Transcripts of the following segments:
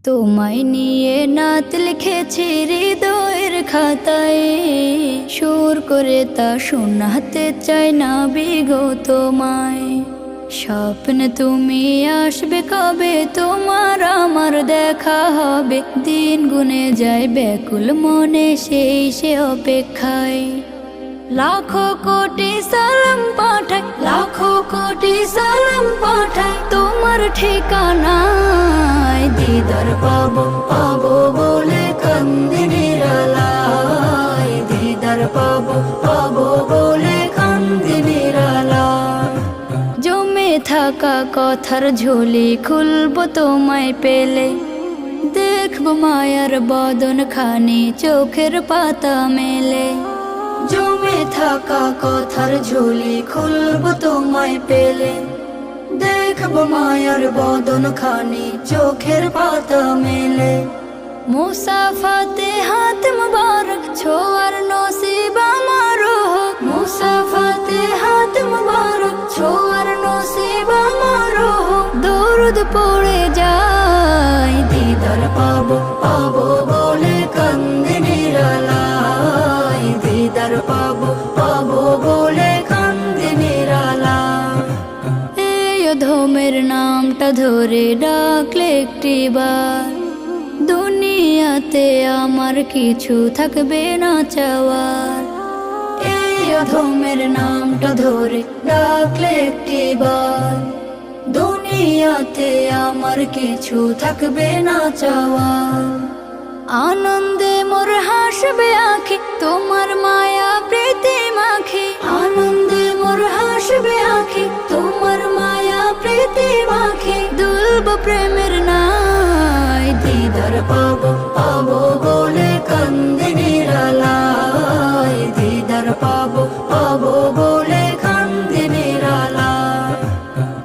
তোমায় নিয়ে নাত লিখেছি হৃদয়ের খাতায়, সুর করে তা শোনাতে চাই না বিগো তোমায়। স্বপ্নে তুমি আসবে কবে, তোমার আমার দেখা হবে, দিন গুনে যায় ব্যাকুল মনে সেই সে অপেক্ষায়। লাখো কোটি সালাম পাঠাই, লাখো কোটি সালাম পাঠাই তোমার ঠিকানায়। দিদার পাবো পাবো বলে কান্দি নিরালায়, দিদার পাবো পাবো বলে কান্দি নিরালায়। জমে থাকা কথার ঝুলি খুলবো তোমায় পেলে, দেখবো মায়ার বদন খানি চোখের পাতা মেলে। জমে থাকা কথার ঝুলি খুলবো তোমায় পেলে, দেখবো মায়ার বদন খানি চোখের পাতা মেলে। মুসাফাতে হাত মুবারক ছোয়ার নসিব আমারো হোক, মুসাফাতে হাত মুবারক ছোয়ার নসিব আমারো হোক। দরুদ পড়ে যায় দিদার পাবো পাবো বলে কান্দি নিরালায়, দিদার পাবো পাবো বলে কান্দি নিরালায়। এই অধমের নামটা ধরে ডাকলে একটিবার, দুনিয়াতে আমার কিছু থাকবে না চাওয়ার। এই অধমের নামটা ধরে ডাকলে একটিবার, দুনিয়াতে আমার কিছু থাকবে না চাওয়ার। আনন্দে মোর হাসবে আঁখি তোমার মায়া প্রীতি মাখি, আনন্দে মোর হাসবে আঁখি তোমার মায়া প্রীতি মাখি। দুলব প্রেমের নাই দিদার পাবো পাবো বলে কান্দি নিরালায়, দিদার পাবো পাবো বলে কান্দি নিরালায়।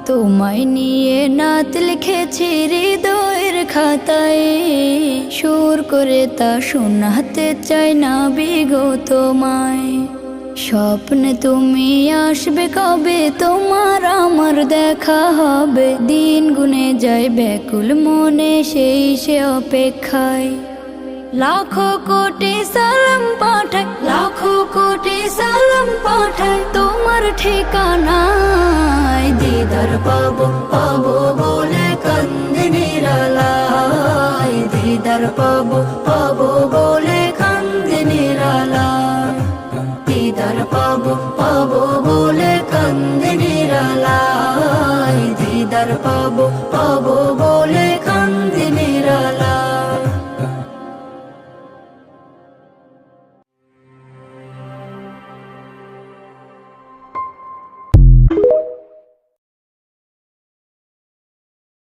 তোমায় নিয়ে নাত লিখেছি হৃদয়ের খাতায়, সুর করে তা শোনাতে চাই না বিগো তোমায়। স্বপ্নে তুমি আসবে কবে, তোমার আমার দেখা হবে, দিন গুনে যায় ব্যাকুল মনে সেই সে অপেক্ষায়। লাখো কোটি সালাম পাঠাই, লাখো কোটি সালাম পাঠাই তোমার ঠিকানায়। দিদার পাবো পাবো বলে কান্দি নিরালায়, দিদার পাবো।